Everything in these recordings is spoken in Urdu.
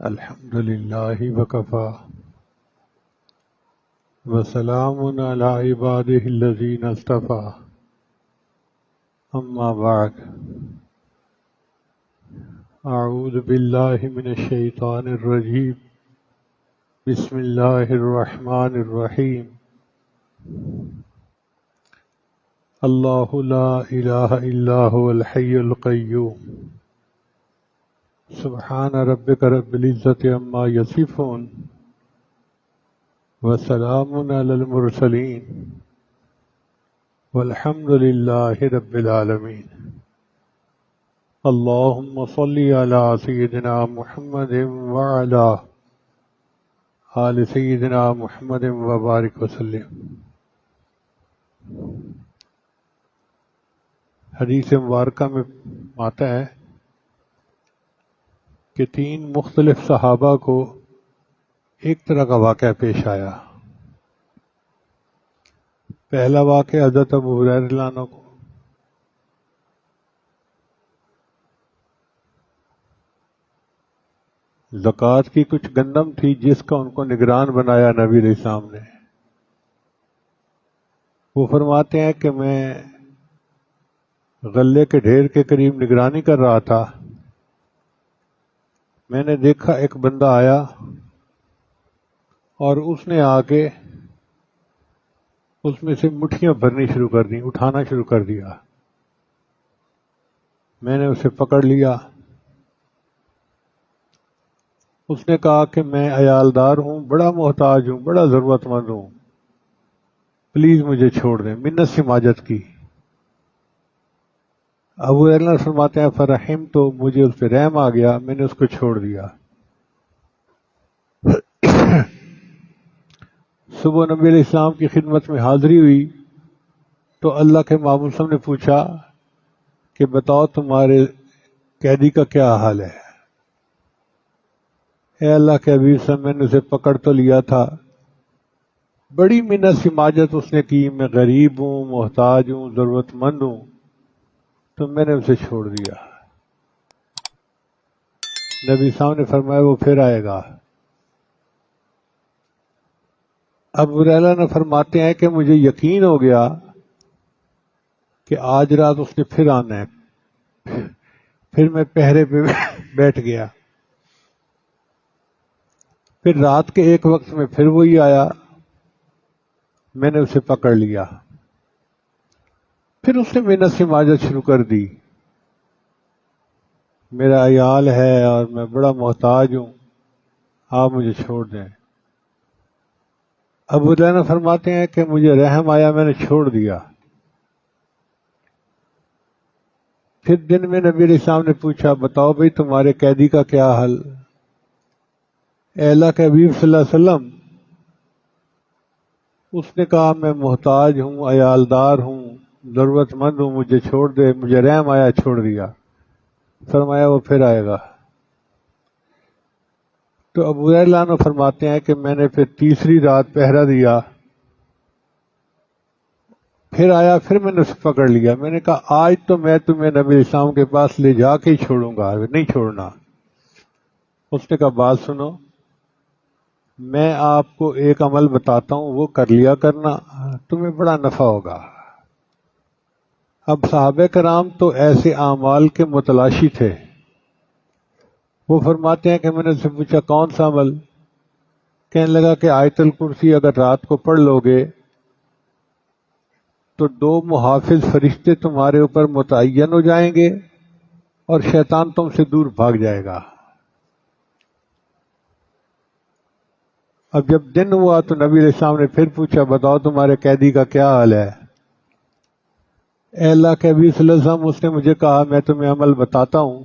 الحمد لله وكفى وسلام على عباده الذين اصطفى أما بعد أعوذ بالله من الشيطان الرجيم بسم الله الرحمن الرحيم الله لا إله إلا هو الحي القيوم سبحان ربك رب العزة عما يصفون وسلام على المرسلين والحمد لله رب العالمين اللهم صل على سيدنا محمد وعلى آل سيدنا محمد وبارك وسلم۔ حدیث مبارکہ میں آتا ہے کہ 3 مختلف صحابہ کو ایک طرح کا واقعہ پیش آیا۔ پہلا واقعہ حضرت ابو ہریرہ رضی اللہ عنہ کو، زکوٰۃ کی کچھ گندم تھی جس کا ان کو نگران بنایا نبی علیہ السلام نے۔ وہ فرماتے ہیں کہ میں غلے کے ڈھیر کے قریب نگرانی کر رہا تھا، میں نے دیکھا ایک بندہ آیا اور اس نے آ کے اس میں سے مٹھیاں بھرنی شروع کر دیں، اٹھانا شروع کر دیا۔ میں نے اسے پکڑ لیا۔ اس نے کہا کہ میں عیالدار ہوں، بڑا محتاج ہوں، بڑا ضرورت مند ہوں، پلیز مجھے چھوڑ دیں، منت سے ماجت کی۔ ابو ہریرہ فرماتے ہیں فرحم، تو مجھے اس پہ رحم آ گیا، میں نے اس کو چھوڑ دیا۔ صبح نبی علیہ السلام کی خدمت میں حاضری ہوئی تو اللہ کے محبوب صلی اللہ علیہ وسلم نے پوچھا کہ بتاؤ تمہارے قیدی کا کیا حال ہے؟ اے اللہ کے حبیب صلی اللہ علیہ وسلم، میں نے اسے پکڑ تو لیا تھا، بڑی منت سی ماجت اس نے کی، میں غریب ہوں، محتاج ہوں، ضرورت مند ہوں، تو میں نے اسے چھوڑ دیا۔ نبی صاحب نے فرمایا وہ پھر آئے گا۔ ابو ہریرہ نے فرماتے ہیں کہ مجھے یقین ہو گیا کہ آج رات اس نے پھر آنا ہے، پھر میں پہرے پہ بیٹھ گیا۔ پھر رات کے ایک وقت میں پھر وہی آیا، میں نے اسے پکڑ لیا۔ پھر اس نے منت سے ماجت شروع کر دی، میرا عیال ہے اور میں بڑا محتاج ہوں، آپ مجھے چھوڑ دیں۔ ابو ہریرہ فرماتے ہیں کہ مجھے رحم آیا، میں نے چھوڑ دیا۔ پھر دن میں نبی علیہ السلام نے پوچھا بتاؤ بھئی تمہارے قیدی کا کیا حل؟ اے اللہ کے حبیب صلی اللہ علیہ وسلم، اس نے کہا میں محتاج ہوں، عیالدار ہوں، ضرورت مند ہوں، مجھے چھوڑ دے، مجھے رحم آیا، چھوڑ دیا۔ فرمایا وہ پھر آئے گا۔ تو ابو ہریرہ عنہ فرماتے ہیں کہ میں نے پھر تیسری رات پہرا دیا، پھر آیا، پھر میں نے اسے پکڑ لیا۔ میں نے کہا آج تو میں تمہیں نبی علیہ السلام کے پاس لے جا کے ہی چھوڑوں گا، نہیں چھوڑنا۔ اس نے کہا بات سنو، میں آپ کو ایک عمل بتاتا ہوں، وہ کر لیا کرنا، تمہیں بڑا نفع ہوگا۔ اب صحابہ کرام تو ایسے اعمال کے متلاشی تھے۔ وہ فرماتے ہیں کہ میں نے اس سے پوچھا کون سا عمل؟ کہنے لگا کہ آیت الکرسی اگر رات کو پڑھ لو گے تو 2 محافظ فرشتے تمہارے اوپر متعین ہو جائیں گے اور شیطان تم سے دور بھاگ جائے گا۔ اب جب دن ہوا تو نبی علیہ السلام نے پھر پوچھا بتاؤ تمہارے قیدی کا کیا حال ہے؟ اے اللہ کے حبیب صلی اللہ علیہ وسلم، اس نے مجھے کہا میں تمہیں عمل بتاتا ہوں۔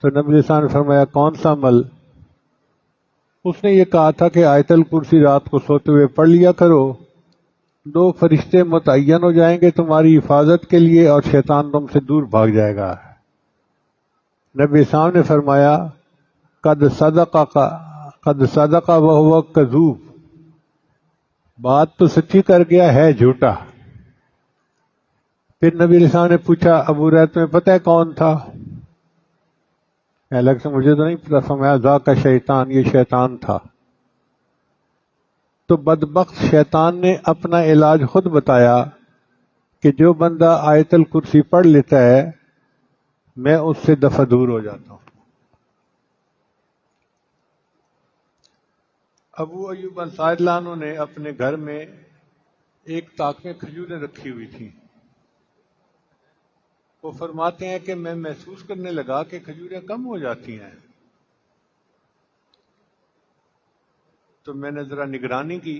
تو نبی علیہ السلام نے فرمایا کون سا عمل؟ اس نے یہ کہا تھا کہ آیت الکرسی رات کو سوتے ہوئے پڑھ لیا کرو، 2 فرشتے متعین ہو جائیں گے تمہاری حفاظت کے لیے اور شیطان تم سے دور بھاگ جائے گا۔ نبی صاحب نے فرمایا قد صدق وہو کذوب، بات تو سچی کر گیا ہے جھوٹا۔ پھر نبی علیہ السلام نے پوچھا ابو ہریرہ تمہیں پتہ ہے کون تھا؟ الگ سے مجھے تو نہیں پتا، فرمایا ذاک شیطان، یہ شیطان تھا۔ تو بدبخت شیطان نے اپنا علاج خود بتایا کہ جو بندہ آیت الکرسی پڑھ لیتا ہے میں اس سے دفع دور ہو جاتا ہوں۔ ابو ایوب انصاری اللہ عنہ نے اپنے گھر میں ایک طاق میں کھجوریں رکھی ہوئی تھیں۔ وہ فرماتے ہیں کہ میں محسوس کرنے لگا کہ کھجوریں کم ہو جاتی ہیں، تو میں نے ذرا نگرانی کی،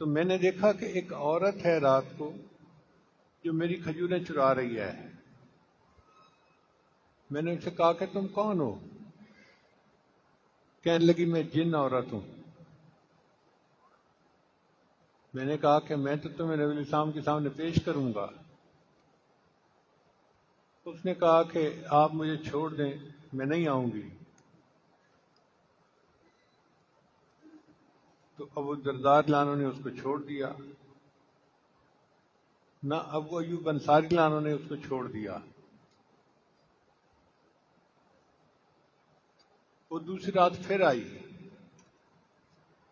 تو میں نے دیکھا کہ ایک عورت ہے رات کو جو میری کھجوریں چرا رہی ہے۔ میں نے ان سے کہا کہ تم کون ہو؟ کہنے لگی میں جن عورت ہوں۔ میں نے کہا کہ میں تو تمہیں نبی الاسلام کے سامنے پیش کروں گا۔ اس نے کہا کہ آپ مجھے چھوڑ دیں، میں نہیں آؤں گی۔ تو ابو الدرداء رضی اللہ عنہ نے اس کو چھوڑ دیا، نہ ابو ایوب انصاری رضی اللہ عنہ نے اس کو چھوڑ دیا۔ وہ دوسری رات پھر آئی،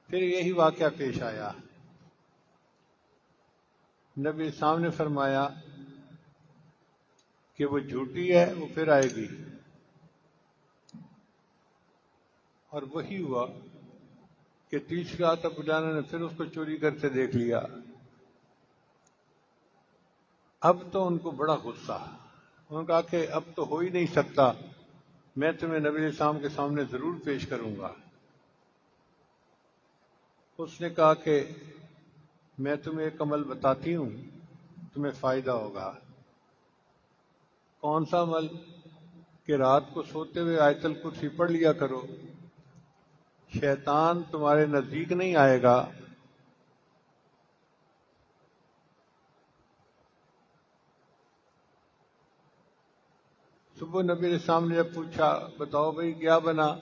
پھر یہی واقعہ پیش آیا۔ نبی صاحب نے فرمایا کہ وہ جھوٹی ہے، وہ پھر آئے گی۔ اور وہی ہوا کہ تیسری رات ابو جانا نے پھر اس کو چوری کرتے دیکھ لیا۔ اب تو ان کو بڑا غصہ، انہوں نے کہا کہ اب تو ہو ہی نہیں سکتا، میں تمہیں نبی علیہ السلام کے سامنے ضرور پیش کروں گا۔ اس نے کہا کہ میں تمہیں ایک عمل بتاتی ہوں، تمہیں فائدہ ہوگا۔ کون سا عمل؟ کہ رات کو سوتے ہوئے آیت الکرسی پڑھ لیا کرو، شیطان تمہارے نزدیک نہیں آئے گا۔ صبح نبی علیہ السلام نے جب پوچھا بتاؤ بھائی کیا بنا،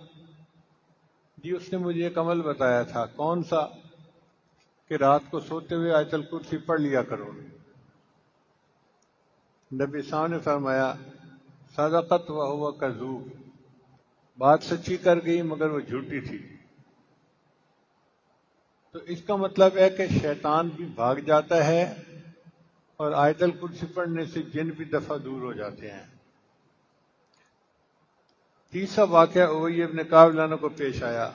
جی اس نے مجھے ایک عمل بتایا تھا۔ کون سا؟ کہ رات کو سوتے ہوئے آیت الکرسی پڑھ لیا کرو۔ نبی صاحب نے فرمایا صدقت وہو کذوب، بات سچی کر گئی مگر وہ جھوٹی تھی۔ تو اس کا مطلب ہے کہ شیطان بھی بھاگ جاتا ہے اور آیت الکرسی پڑھنے سے جن بھی دفعہ دور ہو جاتے ہیں۔ تیسرا واقعہ ابی ابن کعب رضی اللہ عنہ کو پیش آیا۔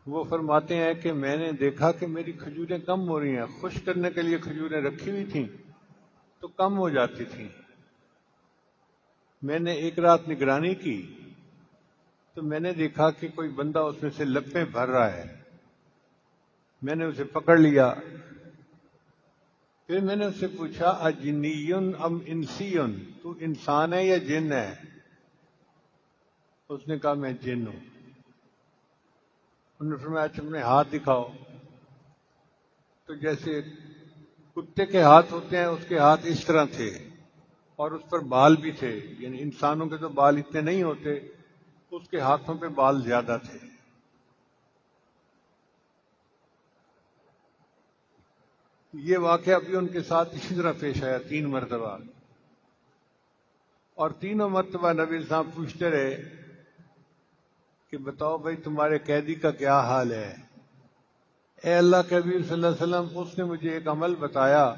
وہ فرماتے ہیں کہ میں نے دیکھا کہ میری کھجوریں کم ہو رہی ہیں، خشک کرنے کے لیے کھجوریں رکھی ہوئی تھیں تو کم ہو جاتی تھیں۔ میں نے ایک رات نگرانی کی تو میں نے دیکھا کہ کوئی بندہ اس میں سے لپیں بھر رہا ہے۔ میں نے اسے پکڑ لیا، پھر میں نے اس سے پوچھا اجنیٌ ام انسیٌ، تو انسان ہے یا جن ہے؟ اس نے کہا میں جن ہوں۔ انہوں نے فرمایا اچھا اپنے ہاتھ دکھاؤ۔ تو جیسے کتے کے ہاتھ ہوتے ہیں اس کے ہاتھ اس طرح تھے اور اس پر بال بھی تھے، یعنی انسانوں کے تو بال اتنے نہیں ہوتے، اس کے ہاتھوں پہ بال زیادہ تھے۔ یہ واقعہ بھی ان کے ساتھ اسی طرح پیش آیا 3 مرتبہ، اور تینوں مرتبہ نبی صاحب پوچھتے رہے کہ بتاؤ بھائی تمہارے قیدی کا کیا حال ہے؟ اے اللہ کے حبیب صلی اللہ علیہ وسلم، اس نے مجھے ایک عمل بتایا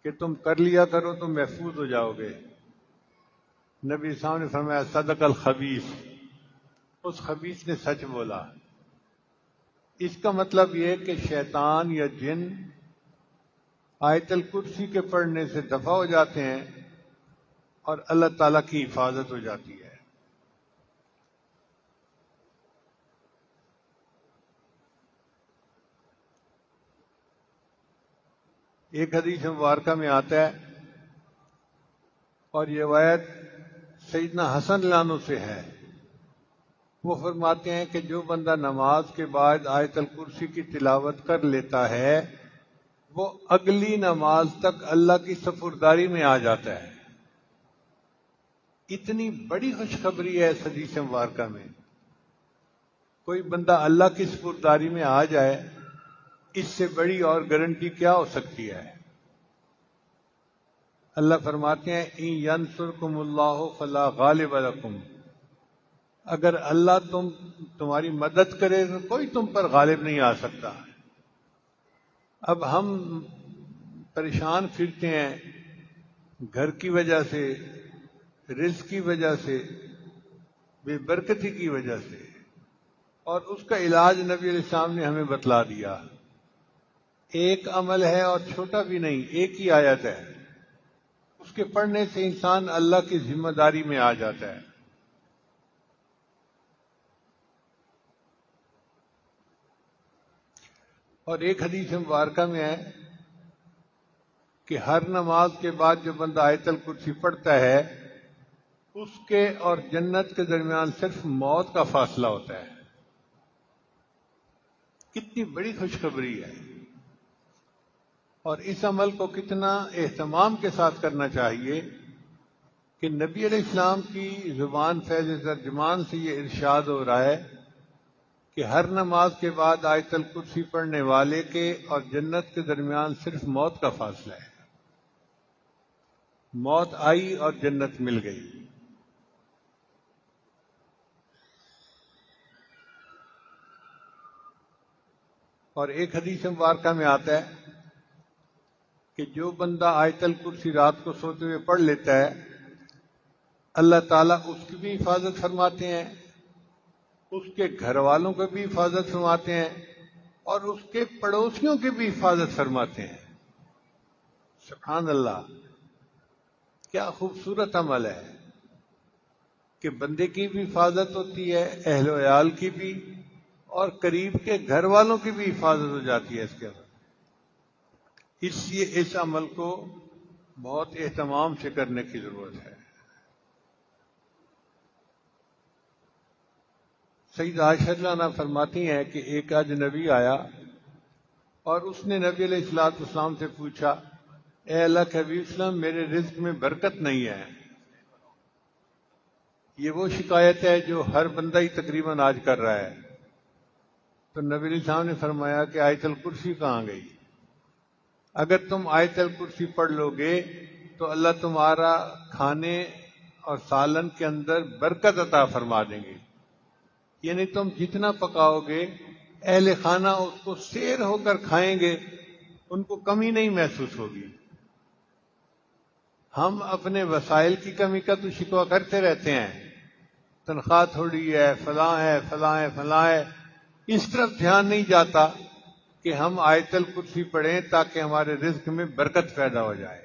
کہ تم کر لیا کرو تو محفوظ ہو جاؤ گے۔ نبی صاحب نے فرمایا صدق الخبیث، اس خبیث نے سچ بولا۔ اس کا مطلب یہ کہ شیطان یا جن آیت الکرسی کے پڑھنے سے دفع ہو جاتے ہیں اور اللہ تعالیٰ کی حفاظت ہو جاتی ہے۔ ایک حدیث مبارکہ میں آتا ہے اور یہ روایت سیدنا حسن رضی اللہ عنہ سے ہے، وہ فرماتے ہیں کہ جو بندہ نماز کے بعد آیت الکرسی کی تلاوت کر لیتا ہے وہ اگلی نماز تک اللہ کی سپرداری میں آ جاتا ہے۔ اتنی بڑی خوشخبری ہے اس حدیث مبارکہ میں۔ کوئی بندہ اللہ کی سپرداری میں آ جائے، اس سے بڑی اور گارنٹی کیا ہو سکتی ہے؟ اللہ فرماتے ہیں ان ینصرکم اللہ فلا غالب لکم، اگر اللہ تمہاری مدد کرے تو کوئی تم پر غالب نہیں آ سکتا۔ اب ہم پریشان پھرتے ہیں گھر کی وجہ سے، رزق کی وجہ سے، بے برکتی کی وجہ سے، اور اس کا علاج نبی علیہ السلام نے ہمیں بتلا دیا۔ ایک عمل ہے اور چھوٹا بھی نہیں، ایک ہی آیت ہے، اس کے پڑھنے سے انسان اللہ کی ذمہ داری میں آ جاتا ہے۔ اور ایک حدیث مبارکہ میں ہے کہ ہر نماز کے بعد جو بندہ آیت الکرسی پڑھتا ہے، اس کے اور جنت کے درمیان صرف موت کا فاصلہ ہوتا ہے۔ کتنی بڑی خوشخبری ہے، اور اس عمل کو کتنا اہتمام کے ساتھ کرنا چاہیے کہ نبی علیہ السلام کی زبان فیض ترجمان سے یہ ارشاد ہو رہا ہے کہ ہر نماز کے بعد آیت الکرسی پڑھنے والے کے اور جنت کے درمیان صرف موت کا فاصلہ ہے۔ موت آئی اور جنت مل گئی۔ اور ایک حدیث مبارکہ میں آتا ہے کہ جو بندہ آیت الکرسی رات کو سوتے ہوئے پڑھ لیتا ہے، اللہ تعالیٰ اس کی بھی حفاظت فرماتے ہیں، اس کے گھر والوں کو بھی حفاظت فرماتے ہیں، اور اس کے پڑوسیوں کی بھی حفاظت فرماتے ہیں۔ سبحان اللہ، کیا خوبصورت عمل ہے کہ بندے کی بھی حفاظت ہوتی ہے، اہل و عیال کی بھی، اور قریب کے گھر والوں کی بھی حفاظت ہو جاتی ہے اس کے بعد۔ اس لیے اس عمل کو بہت اہتمام سے کرنے کی ضرورت ہے۔ سیدہ عائشہ رضی اللہ عنہا فرماتی ہیں کہ ایک اجنبی آیا اور اس نے نبی علیہ الصلوۃ والسلام سے پوچھا، اے اللہ کے حبیب وسلم، میرے رزق میں برکت نہیں ہے۔ یہ وہ شکایت ہے جو ہر بندہ ہی تقریباً آج کر رہا ہے۔ تو نبی علیہ السلام نے فرمایا کہ آیت الکرسی کہاں گئی؟ اگر تم آیت الکرسی پڑھ لو گے تو اللہ تمہارا کھانے اور سالن کے اندر برکت عطا فرما دیں گے، یعنی تم جتنا پکاؤ گے اہل خانہ اس کو سیر ہو کر کھائیں گے، ان کو کمی نہیں محسوس ہوگی۔ ہم اپنے وسائل کی کمی کا تو شکوہ کرتے رہتے ہیں، تنخواہ تھوڑی ہے، فلاں ہے، فلاں ہے، فلاں ہے، اس طرف دھیان نہیں جاتا کہ ہم آیت الکرسی پڑھیں تاکہ ہمارے رزق میں برکت پیدا ہو جائے۔